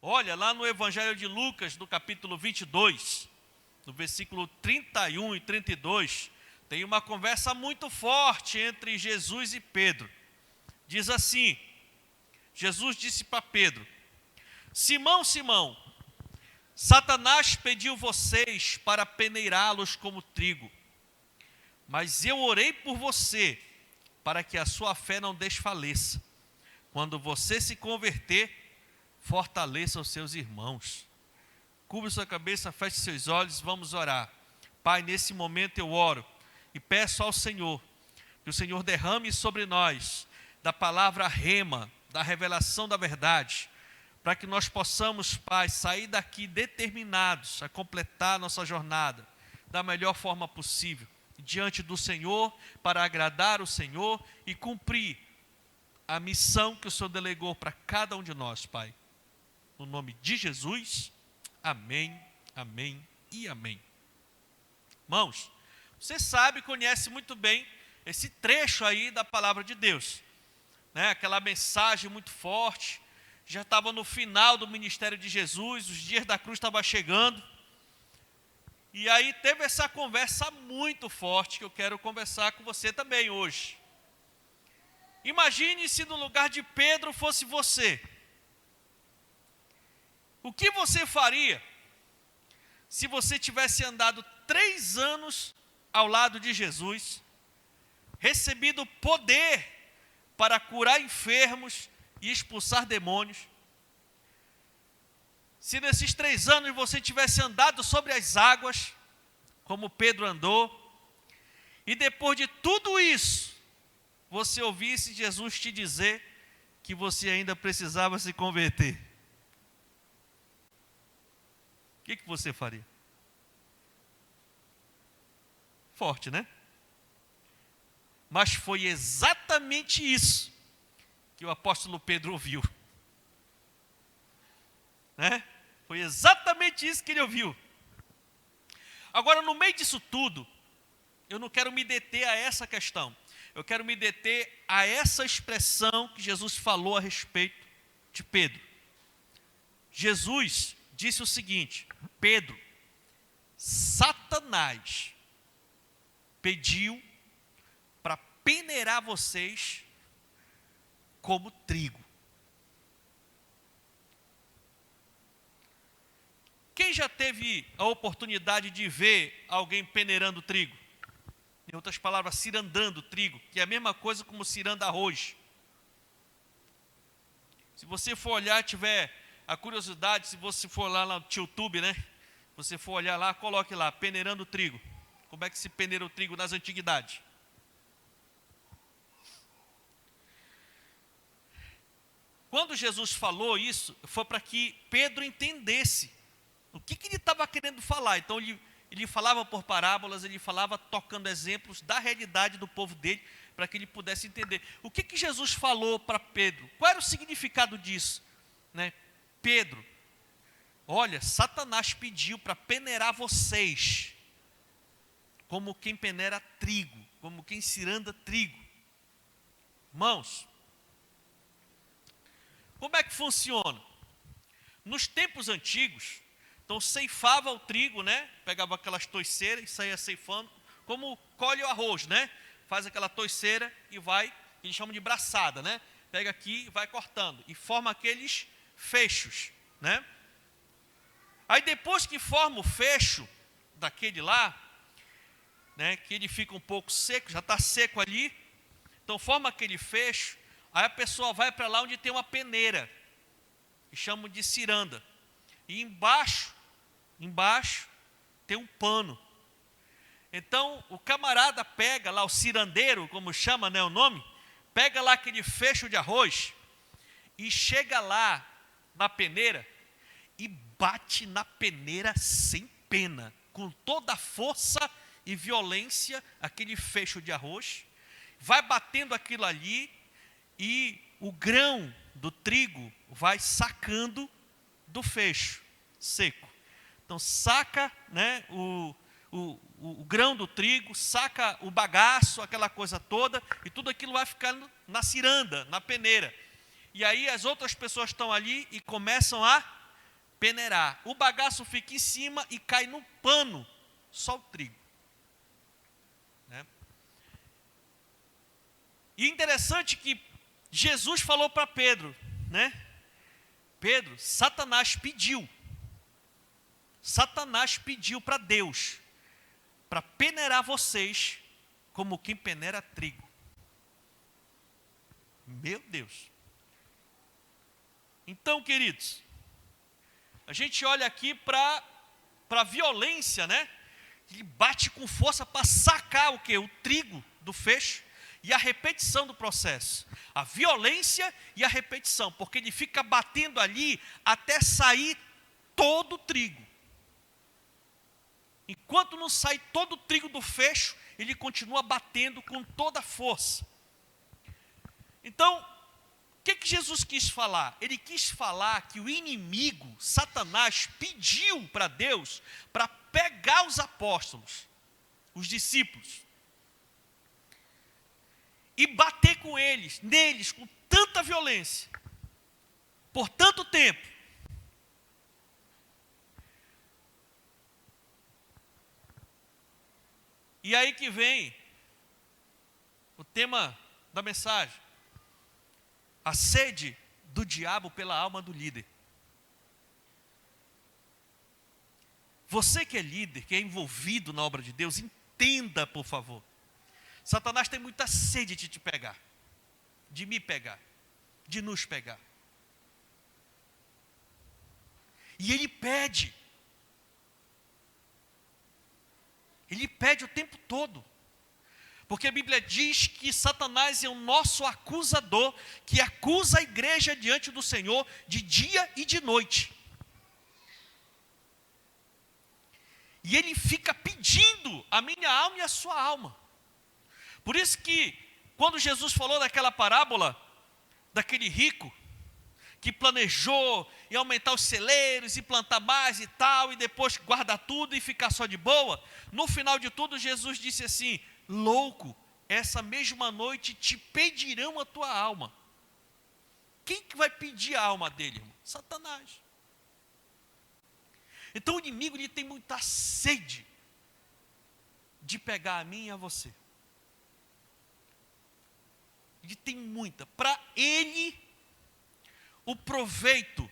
Olha, lá no Evangelho de Lucas, no capítulo 22, no versículo 31 e 32, tem uma conversa muito forte entre Jesus e Pedro. Diz assim: Jesus disse para Pedro: Simão, Simão, Satanás pediu vocês para peneirá-los como trigo, mas eu orei por você, para que a sua fé não desfaleça. Quando você se converter, fortaleça os seus irmãos. Cubra sua cabeça, feche seus olhos, vamos orar. Pai, nesse momento eu oro e peço ao Senhor que o Senhor derrame sobre nós da palavra rema, da revelação da verdade, para que nós possamos, Pai, sair daqui determinados a completar nossa jornada da melhor forma possível, diante do Senhor, para agradar o Senhor e cumprir a missão que o Senhor delegou para cada um de nós, Pai. No nome de Jesus, amém, amém e amém. Irmãos, você sabe, conhece muito bem esse trecho aí da palavra de Deus, né? Aquela mensagem muito forte, já estava no final do ministério de Jesus, os dias da cruz estavam chegando, e aí teve essa conversa muito forte que eu quero conversar com você também hoje. Imagine se no lugar de Pedro fosse você. O que você faria se você tivesse andado 3 anos ao lado de Jesus, recebido poder para curar enfermos e expulsar demônios? Se nesses 3 anos você tivesse andado sobre as águas, como Pedro andou, e depois de tudo isso, você ouvisse Jesus te dizer que você ainda precisava se converter, o que você faria? Forte, né? Mas foi exatamente isso que o apóstolo Pedro ouviu, né? Foi exatamente isso que ele ouviu. Agora, no meio disso tudo, eu não quero me deter a essa questão. Eu quero me deter a essa expressão que Jesus falou a respeito de Pedro. Jesus disse o seguinte: Pedro, Satanás pediu para peneirar vocês como trigo. Quem já teve a oportunidade de ver alguém peneirando trigo? Em outras palavras, cirandando trigo, que é a mesma coisa como ciranda arroz. Se você for olhar, tiver a curiosidade, se você for lá no YouTube, né? Você for olhar lá, coloque lá, peneirando trigo. Como é que se peneira o trigo nas antiguidades? Quando Jesus falou isso, foi para que Pedro entendesse o que ele estava querendo falar. Então ele falava por parábolas, ele falava tocando exemplos da realidade do povo dele, para que ele pudesse entender. O que Jesus falou para Pedro? Qual era o significado disso? Né? Pedro, olha, Satanás pediu para peneirar vocês, como quem peneira trigo, como quem ciranda trigo. Irmãos, como é que funciona? Nos tempos antigos, então ceifava o trigo, né? Pegava aquelas toiceiras e saía ceifando, como colhe o arroz, né? Faz aquela toiceira e vai, eles chamam de braçada, né? Pega aqui e vai cortando, e forma aqueles fechos, né? Aí depois que forma o fecho daquele lá, né? Que ele fica um pouco seco, já está seco ali, então forma aquele fecho, aí a pessoa vai para lá onde tem uma peneira, que chamam de ciranda, e embaixo tem um pano. Então o camarada pega lá, o cirandeiro, como chama, né, o nome, pega lá aquele fecho de arroz e chega lá na peneira e bate na peneira sem pena, com toda a força e violência, aquele fecho de arroz, vai batendo aquilo ali e o grão do trigo vai sacando do fecho seco. Então saca, né, o grão do trigo, saca o bagaço, aquela coisa toda, e tudo aquilo vai ficando na ciranda, na peneira. E aí as outras pessoas estão ali e começam a peneirar. O bagaço fica em cima e cai no pano, só o trigo. Né? E interessante que Jesus falou para Pedro, né? Pedro, Satanás pediu para Deus, para peneirar vocês, como quem peneira trigo. Meu Deus. Então, queridos, a gente olha aqui para a violência, né? Ele bate com força para sacar o quê? O trigo do feixe e a repetição do processo. A violência e a repetição, porque ele fica batendo ali até sair todo o trigo. Enquanto não sai todo o trigo do feixe, ele continua batendo com toda a força. Então, o que Jesus quis falar? Ele quis falar que o inimigo, Satanás, pediu para Deus para pegar os apóstolos, os discípulos, e bater com neles com tanta violência, por tanto tempo. E aí que vem o tema da mensagem: a sede do diabo pela alma do líder. Você que é líder, que é envolvido na obra de Deus, entenda, por favor. Satanás tem muita sede de te pegar, de me pegar, de nos pegar. E ele pede o tempo todo. Porque a Bíblia diz que Satanás é o nosso acusador, que acusa a igreja diante do Senhor de dia e de noite. E ele fica pedindo a minha alma e a sua alma. Por isso que, quando Jesus falou daquela parábola, daquele rico, que planejou em aumentar os celeiros, e plantar mais e tal, e depois guardar tudo e ficar só de boa, no final de tudo, Jesus disse assim: louco, essa mesma noite te pedirão a tua alma. Quem que vai pedir a alma dele, irmão? Satanás. Então o inimigo, ele tem muita sede de pegar a mim e a você. Ele tem muita. Para ele, o proveito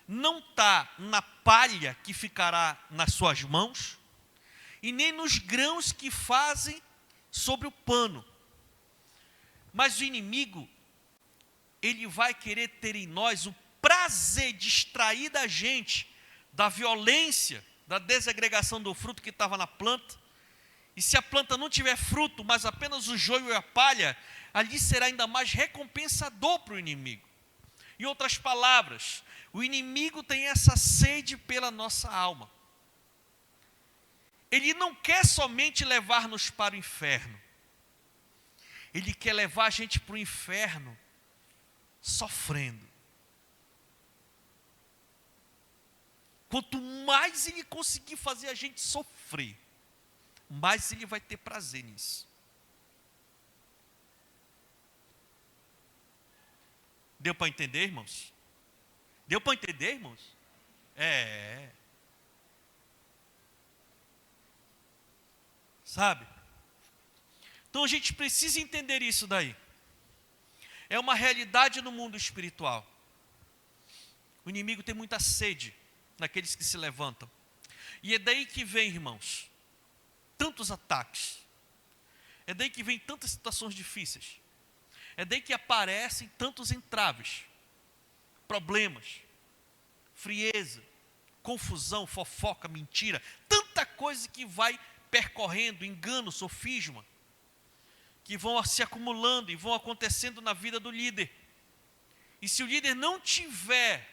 não está na palha que ficará nas suas mãos, e nem nos grãos que fazem sobre o pano. Mas o inimigo, ele vai querer ter em nós o prazer de extrair da gente, da violência, da desagregação do fruto que estava na planta. E se a planta não tiver fruto, mas apenas o joio e a palha, ali será ainda mais recompensador para o inimigo. Em outras palavras, o inimigo tem essa sede pela nossa alma. Ele não quer somente levar-nos para o inferno. Ele quer levar a gente para o inferno sofrendo. Quanto mais ele conseguir fazer a gente sofrer, mais ele vai ter prazer nisso. Deu para entender, irmãos? Deu para entender, irmãos? Sabe? Então a gente precisa entender isso daí. É uma realidade no mundo espiritual. O inimigo tem muita sede naqueles que se levantam. E é daí que vem, irmãos, tantos ataques. É daí que vem tantas situações difíceis. É daí que aparecem tantos entraves, problemas, frieza, confusão, fofoca, mentira, tanta coisa que vai percorrendo, engano, sofisma, que vão se acumulando e vão acontecendo na vida do líder. E se o líder não tiver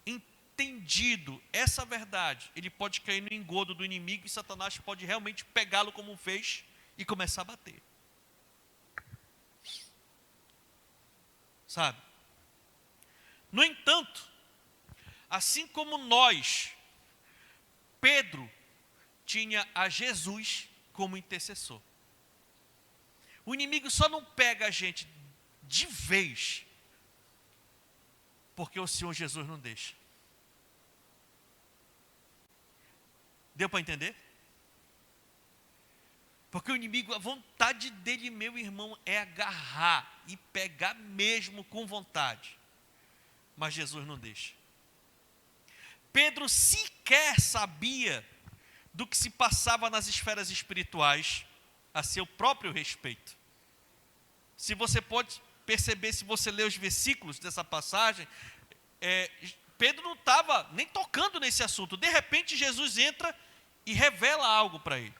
entendido essa verdade, ele pode cair no engodo do inimigo, e Satanás pode realmente pegá-lo como um feixe e começar a bater. Sabe? No entanto, assim como nós, Pedro tinha a Jesus como intercessor. O inimigo só não pega a gente de vez Porque o Senhor Jesus não deixa. Deu para entender? Porque o inimigo, a vontade dele, meu irmão, é agarrar e pegar mesmo com vontade. Mas Jesus não deixa. Pedro sequer sabia do que se passava nas esferas espirituais a seu próprio respeito. Se você pode perceber, se você ler os versículos dessa passagem, Pedro não estava nem tocando nesse assunto. De repente, Jesus entra e revela algo para ele.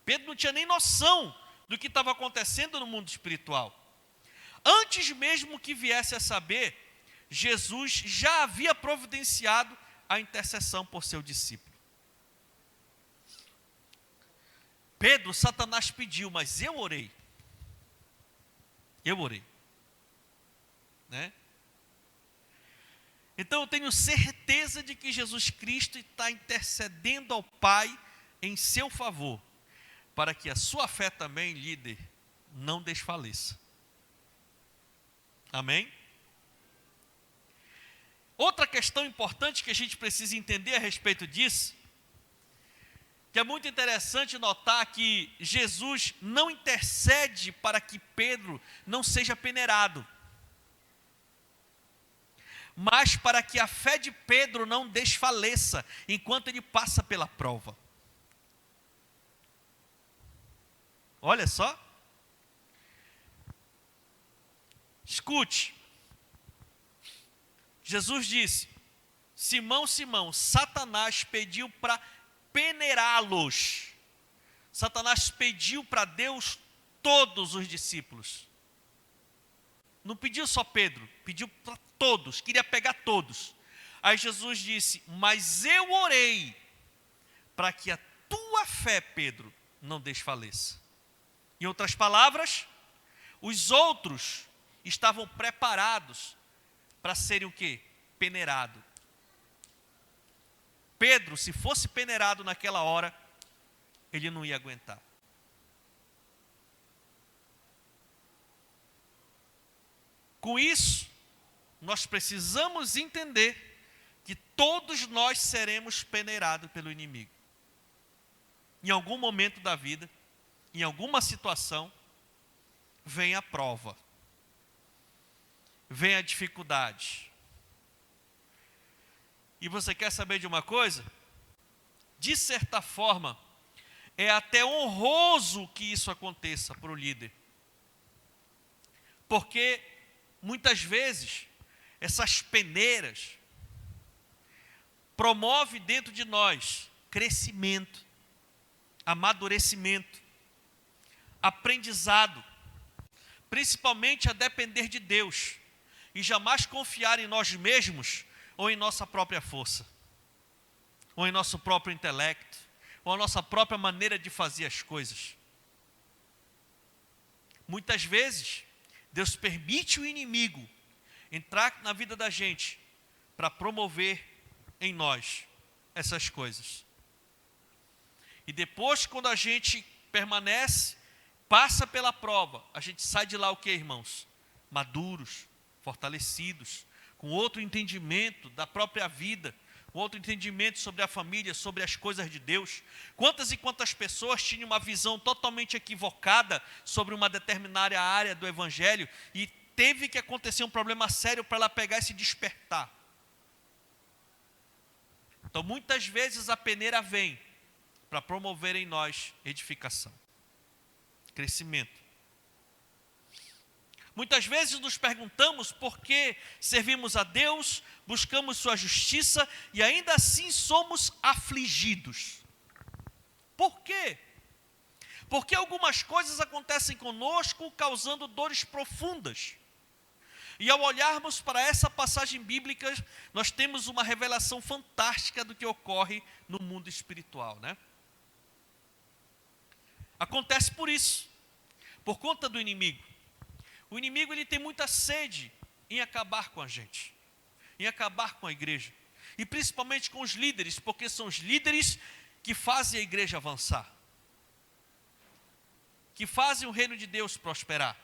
Pedro não tinha nem noção do que estava acontecendo no mundo espiritual. Antes mesmo que viesse a saber, Jesus já havia providenciado a intercessão por seu discípulo. Pedro, Satanás pediu, mas eu orei. Eu orei. Né? Então eu tenho certeza de que Jesus Cristo está intercedendo ao Pai em seu favor, para que a sua fé também, líder, não desfaleça. Amém? Outra questão importante que a gente precisa entender a respeito disso, que é muito interessante notar que Jesus não intercede para que Pedro não seja peneirado, mas para que a fé de Pedro não desfaleça enquanto ele passa pela prova. Olha só. Escute. Jesus disse: Simão, Simão, Satanás pediu para peneirá-los. Satanás pediu para Deus todos os discípulos. Não pediu só Pedro, pediu para todos, queria pegar todos. Aí Jesus disse: mas eu orei para que a tua fé, Pedro, não desfaleça. Em outras palavras, os outros estavam preparados para serem o quê? Peneirado. Pedro, se fosse peneirado naquela hora, ele não ia aguentar. Com isso, nós precisamos entender que todos nós seremos peneirados pelo inimigo. Em algum momento da vida, em alguma situação, vem a prova, vem a dificuldade. E você quer saber de uma coisa? De certa forma, é até honroso que isso aconteça para o líder. Porque, muitas vezes, essas peneiras promovem dentro de nós crescimento, amadurecimento, aprendizado, principalmente a depender de Deus e jamais confiar em nós mesmos ou em nossa própria força, ou em nosso próprio intelecto, ou a nossa própria maneira de fazer as coisas. Muitas vezes, Deus permite o inimigo entrar na vida da gente para promover em nós essas coisas. E depois, quando a gente permanece, passa pela prova, a gente sai de lá o que, irmãos? Maduros, fortalecidos, com outro entendimento da própria vida, com outro entendimento sobre a família, sobre as coisas de Deus. Quantas e quantas pessoas tinham uma visão totalmente equivocada sobre uma determinada área do Evangelho e teve que acontecer um problema sério para ela pegar e se despertar. Então, muitas vezes a peneira vem para promover em nós edificação, crescimento. Muitas vezes nos perguntamos por que servimos a Deus, buscamos sua justiça e ainda assim somos afligidos. Por quê? Porque algumas coisas acontecem conosco causando dores profundas. E ao olharmos para essa passagem bíblica, nós temos uma revelação fantástica do que ocorre no mundo espiritual, né? Acontece por isso, por conta do inimigo. O inimigo ele tem muita sede em acabar com a gente, em acabar com a igreja. E principalmente com os líderes, porque são os líderes que fazem a igreja avançar, que fazem o reino de Deus prosperar.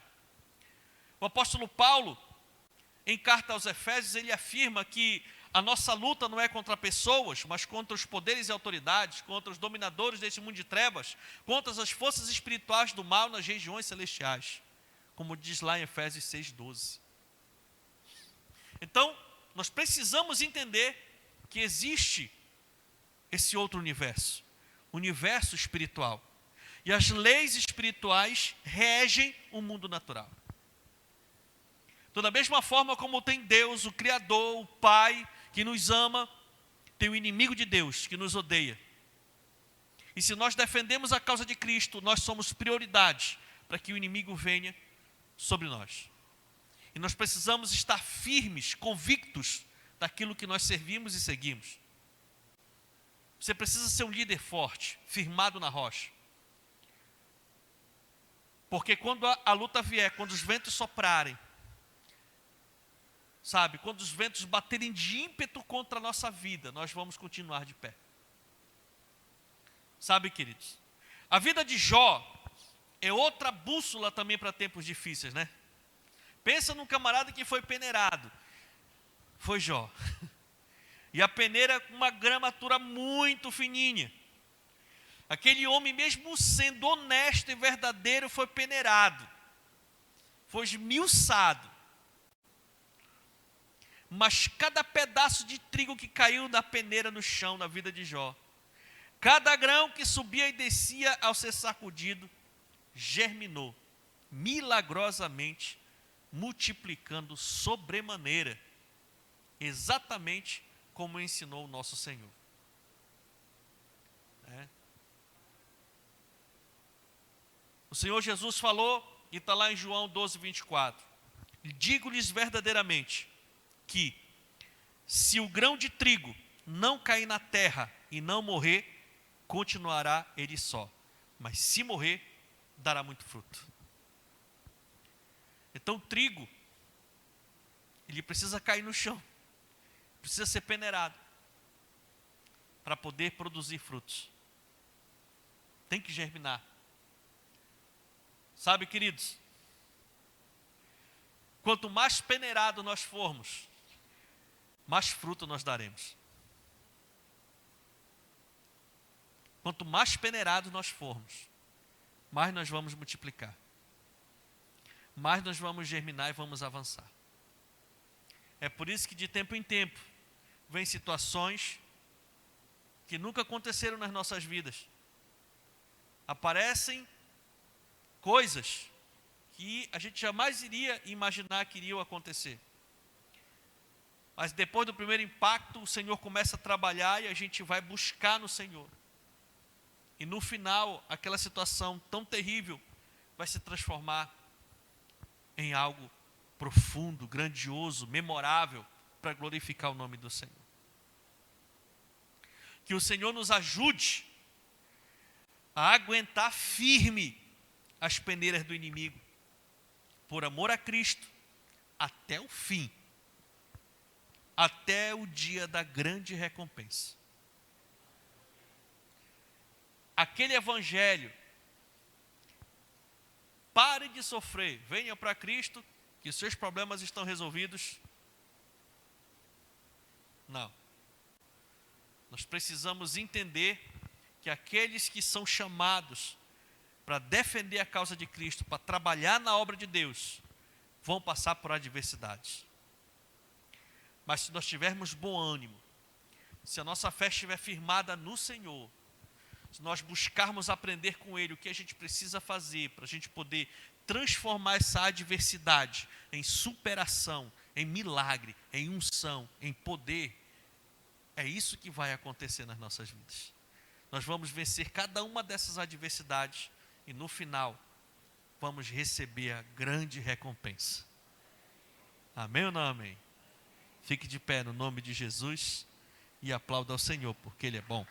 O apóstolo Paulo, em carta aos Efésios, ele afirma que a nossa luta não é contra pessoas, mas contra os poderes e autoridades, contra os dominadores deste mundo de trevas, contra as forças espirituais do mal nas regiões celestiais, como diz lá em Efésios 6:12. Então, nós precisamos entender que existe esse outro universo, o universo espiritual. E as leis espirituais regem o mundo natural. Então, da mesma forma como tem Deus, o Criador, o Pai, que nos ama, tem o inimigo de Deus, que nos odeia. E se nós defendemos a causa de Cristo, nós somos prioridade para que o inimigo venha sobre nós. E nós precisamos estar firmes, convictos daquilo que nós servimos e seguimos. Você precisa ser um líder forte, firmado na rocha. Porque quando a luta vier, quando os ventos soprarem, sabe, quando os ventos baterem de ímpeto contra a nossa vida, nós vamos continuar de pé. Sabe, queridos, a vida de Jó é outra bússola também para tempos difíceis, né? Pensa num camarada que foi peneirado. Foi Jó. E a peneira com uma gramatura muito fininha. Aquele homem, mesmo sendo honesto e verdadeiro, foi peneirado. Foi esmiuçado. Mas cada pedaço de trigo que caiu da peneira no chão, na vida de Jó, cada grão que subia e descia ao ser sacudido, germinou, milagrosamente, multiplicando sobremaneira, exatamente como ensinou o nosso Senhor. O Senhor Jesus falou, e está lá em João 12:24, digo-lhes verdadeiramente, que se o grão de trigo não cair na terra e não morrer, continuará ele só. Mas se morrer, dará muito fruto. Então o trigo, ele precisa cair no chão, precisa ser peneirado, para poder produzir frutos. Tem que germinar. Sabe, queridos, quanto mais peneirado nós formos, mais fruto nós daremos. Quanto mais peneirado nós formos, mais nós vamos multiplicar. Mais nós vamos germinar e vamos avançar. É por isso que de tempo em tempo, vem situações que nunca aconteceram nas nossas vidas. Aparecem coisas que a gente jamais iria imaginar que iriam acontecer. Mas depois do primeiro impacto, o Senhor começa a trabalhar e a gente vai buscar no Senhor. E no final, aquela situação tão terrível vai se transformar em algo profundo, grandioso, memorável, para glorificar o nome do Senhor. Que o Senhor nos ajude a aguentar firme as peneiras do inimigo, por amor a Cristo, até o fim. Até o dia da grande recompensa. Aquele evangelho, pare de sofrer, venha para Cristo, que os seus problemas estão resolvidos. Não. Nós precisamos entender que aqueles que são chamados para defender a causa de Cristo, para trabalhar na obra de Deus, vão passar por adversidades. Mas se nós tivermos bom ânimo, se a nossa fé estiver firmada no Senhor, se nós buscarmos aprender com Ele o que a gente precisa fazer para a gente poder transformar essa adversidade em superação, em milagre, em unção, em poder, é isso que vai acontecer nas nossas vidas. Nós vamos vencer cada uma dessas adversidades e no final vamos receber a grande recompensa. Amém ou não amém? Fique de pé no nome de Jesus e aplauda ao Senhor, porque Ele é bom.